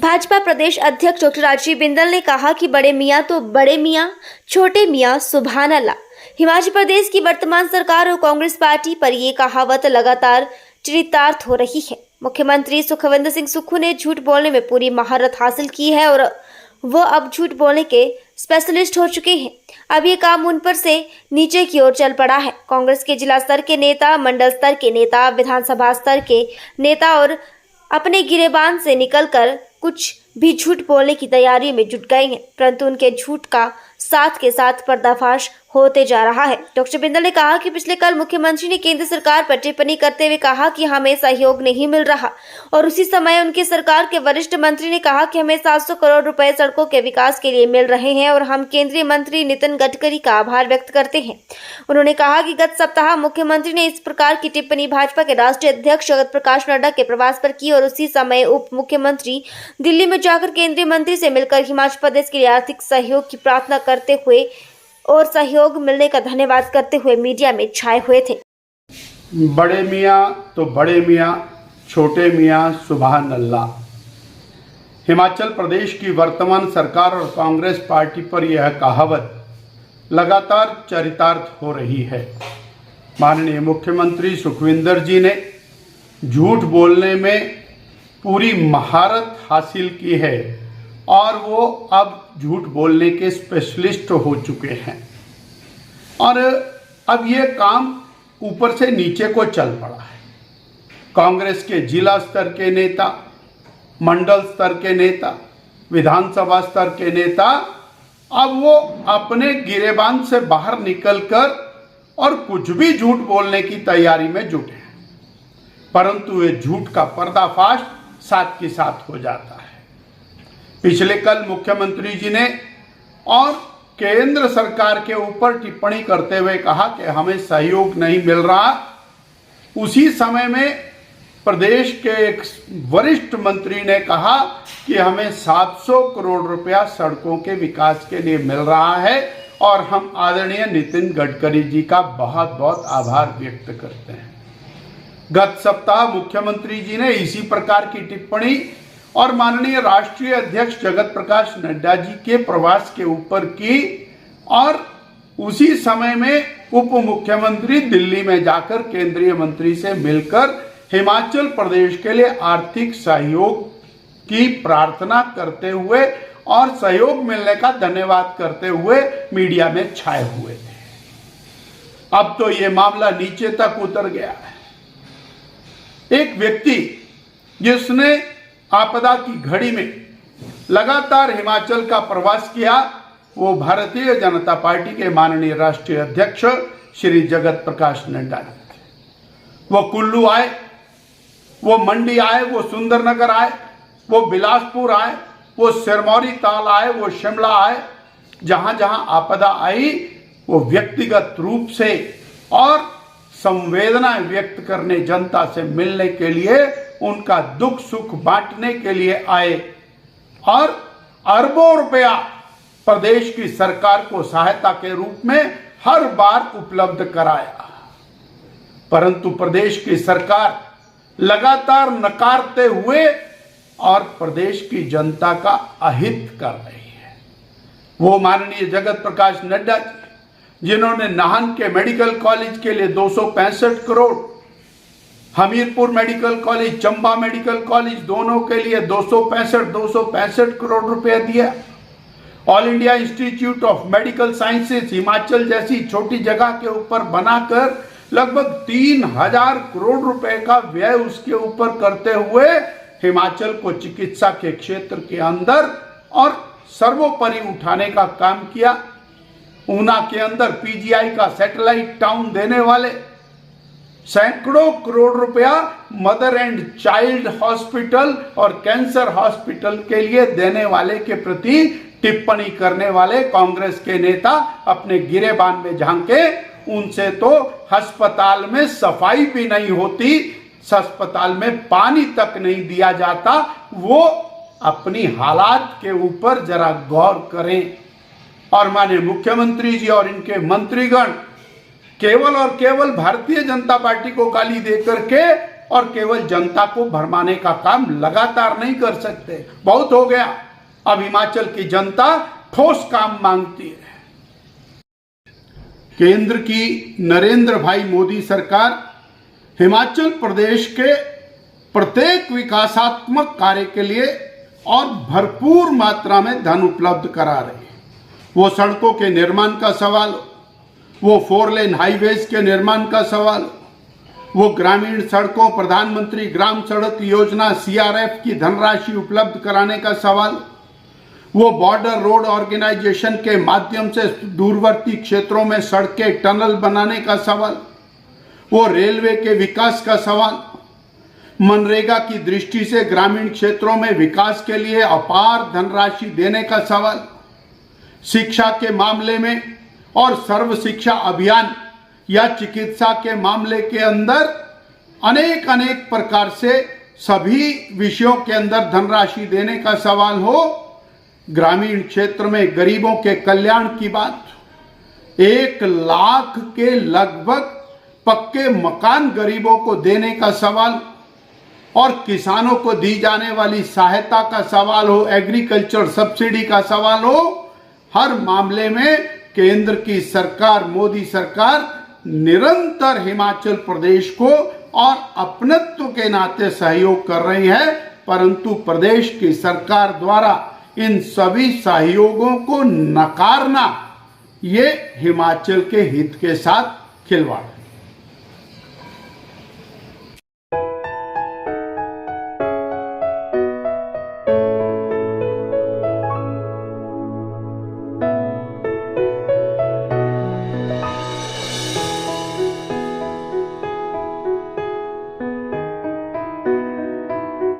भाजपा प्रदेश अध्यक्ष डॉक्टर राजीव बिंदल ने कहा कि बड़े मियाँ तो बड़े मियाँ, छोटे मियाँ सुभान अल्लाह। हिमाचल प्रदेश की वर्तमान सरकार और कांग्रेस पार्टी पर ये कहावत लगातार चरितार्थ हो रही है। मुख्यमंत्री सुखविंदर सिंह सुक्खू ने झूठ बोलने में पूरी महारत हासिल की है और वो अब झूठ बोलने के स्पेशलिस्ट हो चुके हैं। अब ये काम उन पर से नीचे की ओर चल पड़ा है। कांग्रेस के जिला स्तर के नेता, मंडल स्तर के नेता, विधानसभा स्तर के नेता और अपने गिरेबान से निकलकर कुछ भी झूठ बोलने की तैयारी में जुट गए हैं, परंतु उनके झूठ का साथ के साथ पर्दाफाश होते जा रहा है। डॉक्टर बिंदल ने कहा कि पिछले कल मुख्यमंत्री ने केंद्र सरकार पर टिप्पणी करते हुए कहा कि हमें सहयोग नहीं मिल रहा और उसी समय उनकी सरकार के वरिष्ठ मंत्री ने कहा कि हमें 700 करोड़ रुपए सड़कों के विकास के लिए मिल रहे हैं और हम केंद्रीय मंत्री नितिन गडकरी का आभार व्यक्त करते हैं। उन्होंने कहा कि गत सप्ताह मुख्यमंत्री ने इस प्रकार की टिप्पणी भाजपा के राष्ट्रीय अध्यक्ष जगत प्रकाश नड्डा के प्रवास पर की और उसी समय उप मुख्यमंत्री दिल्ली में जाकर केंद्रीय मंत्री से मिलकर हिमाचल प्रदेश के लिए आर्थिक सहयोग की प्रार्थना करते हुए और सहयोग मिलने का धन्यवाद करते हुए मीडिया में छाए हुए थे। बड़े मियाँ तो बड़े मियाँ, छोटे मियाँ सुभान अल्लाह। हिमाचल प्रदेश की वर्तमान सरकार और कांग्रेस पार्टी पर यह कहावत लगातार चरितार्थ हो रही है। माननीय मुख्यमंत्री सुखविंदर जी ने झूठ बोलने में पूरी महारत हासिल की है और वो अब झूठ बोलने के स्पेशलिस्ट हो चुके हैं और अब ये काम ऊपर से नीचे को चल पड़ा है। कांग्रेस के जिला स्तर के नेता, मंडल स्तर के नेता, विधानसभा स्तर के नेता अब वो अपने गिरेबान से बाहर निकलकर और कुछ भी झूठ बोलने की तैयारी में जुटे हैं, परंतु ये झूठ का पर्दाफाश साथ के साथ हो जाता है। पिछले कल मुख्यमंत्री जी ने और केंद्र सरकार के ऊपर टिप्पणी करते हुए कहा कि हमें सहयोग नहीं मिल रहा। उसी समय में प्रदेश के एक वरिष्ठ मंत्री ने कहा कि हमें 700 करोड़ रुपया सड़कों के विकास के लिए मिल रहा है और हम आदरणीय नितिन गडकरी जी का बहुत बहुत आभार व्यक्त करते हैं। गत सप्ताह मुख्यमंत्री जी ने इसी प्रकार की टिप्पणी और माननीय राष्ट्रीय अध्यक्ष जगत प्रकाश नड्डा जी के प्रवास के ऊपर की और उसी समय में उप मुख्यमंत्री दिल्ली में जाकर केंद्रीय मंत्री से मिलकर हिमाचल प्रदेश के लिए आर्थिक सहयोग की प्रार्थना करते हुए और सहयोग मिलने का धन्यवाद करते हुए मीडिया में छाए हुए थे। अब तो ये मामला नीचे तक उतर गया है। एक व्यक्ति जिसने आपदा की घड़ी में लगातार हिमाचल का प्रवास किया, वो भारतीय जनता पार्टी के माननीय राष्ट्रीय अध्यक्ष श्री जगत प्रकाश नड्डा जी थे। वो कुल्लू आए, वो मंडी आए, वो सुंदरनगर आए, वो बिलासपुर आए, वो सिरमौरी ताल आए, वो शिमला आए। जहां जहां आपदा आई वो व्यक्तिगत रूप से और संवेदना व्यक्त करने, जनता से मिलने के लिए, उनका दुख सुख बांटने के लिए आए और अरबों रुपया प्रदेश की सरकार को सहायता के रूप में हर बार उपलब्ध कराया, परंतु प्रदेश की सरकार लगातार नकारते हुए और प्रदेश की जनता का अहित कर रही है। वो माननीय जगत प्रकाश नड्डा जी जिन्होंने नाहन के मेडिकल कॉलेज के लिए 265 crore, Hamirpur medical college, Chamba medical college दोनों के लिए 265 करोड़ रुपए दिया। All India institute of medical sciences Himachal जैसी छोटी जगह के ऊपर बनाकर लगभग 3000 करोड़ रुपए का व्यय उसके ऊपर करते हुए हिमाचल को चिकित्सा के क्षेत्र के अंदर और सर्वोपरि उठाने का काम किया। ऊना के अंदर पीजीआई का सैटेलाइट टाउन देने वाले, सैकड़ों करोड़ रुपया मदर एंड चाइल्ड हॉस्पिटल और कैंसर हॉस्पिटल के लिए देने वाले के प्रति टिप्पणी करने वाले कांग्रेस के नेता अपने गिरेबान में झांके। उनसे तो अस्पताल में सफाई भी नहीं होती, अस्पताल में पानी तक नहीं दिया जाता। वो अपनी हालात के ऊपर जरा गौर करें और माननीय मुख्यमंत्री जी और इनके मंत्रीगण केवल और केवल भारतीय जनता पार्टी को गाली देकर के और केवल जनता को भरमाने का काम लगातार नहीं कर सकते। बहुत हो गया, अब हिमाचल की जनता ठोस काम मांगती है। केंद्र की नरेंद्र भाई मोदी सरकार हिमाचल प्रदेश के प्रत्येक विकासात्मक कार्य के लिए और भरपूर मात्रा में धन उपलब्ध करा रही है। वो सड़कों के निर्माण का सवाल हो, वो 4 लेन हाईवेज के निर्माण का सवाल हो, वो ग्रामीण सड़कों, प्रधानमंत्री ग्राम सड़क योजना CRF की धनराशि उपलब्ध कराने का सवाल, वो बॉर्डर रोड ऑर्गेनाइजेशन के माध्यम से दूरवर्ती क्षेत्रों में सड़कें, टनल बनाने का सवाल, वो रेलवे के विकास का सवाल, मनरेगा की दृष्टि से ग्रामीण क्षेत्रों में विकास के लिए अपार धनराशि देने का सवाल, शिक्षा के मामले में और सर्व शिक्षा अभियान या चिकित्सा के मामले के अंदर अनेक प्रकार से सभी विषयों के अंदर धनराशि देने का सवाल हो, ग्रामीण क्षेत्र में गरीबों के कल्याण की बात, 1 लाख के लगभग पक्के मकान गरीबों को देने का सवाल और किसानों को दी जाने वाली सहायता का सवाल हो, एग्रीकल्चर सब्सिडी का सवाल हो, हर मामले में केंद्र की सरकार, मोदी सरकार निरंतर हिमाचल प्रदेश को और अपनत्व के नाते सहयोग कर रही है। परंतु प्रदेश की सरकार द्वारा इन सभी सहयोगों को नकारना ये हिमाचल के हित के साथ खिलवाड़।